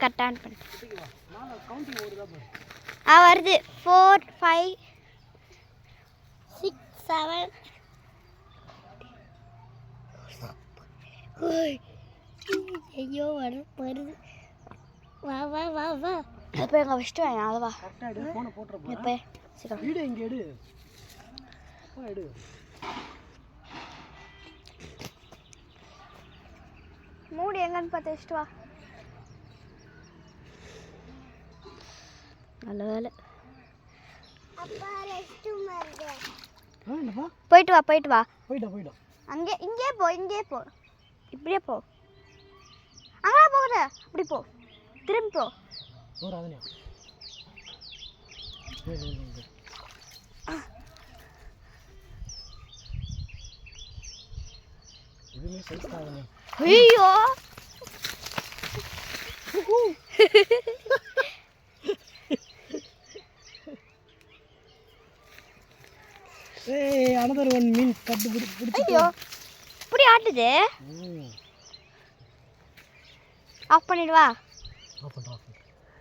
கரெக்டாக ஆன் பண்ணு. வருது 4 5 6 7. ஐயோ வருது. வா வா வா வா. இப்போ எங்க ஃபஸ்ட்டு வேணாம் அது வா. கரெக்டாக எடு, ஃபோனை போட்டுற. இப்போ சீக்கிரம் வீடு இங்கே எடு. எடு. மூடி எங்கன்னு பார்த்து வச்சுட்டு வா. நல்ல வேலை. போயிட்டு வா போயிட்டு வா. போயிட்டா. அங்கே இங்கே போ இப்படியே போ. அங்கே போகிற அப்படி போ, திரும்பி போ. ஐயோ another one mean கட்டு பிடிச்சு. ஐயோ இப்படி ஆட்டுது. ஆஃப் பண்ணிடுவா. ஆஃப் பண்றா.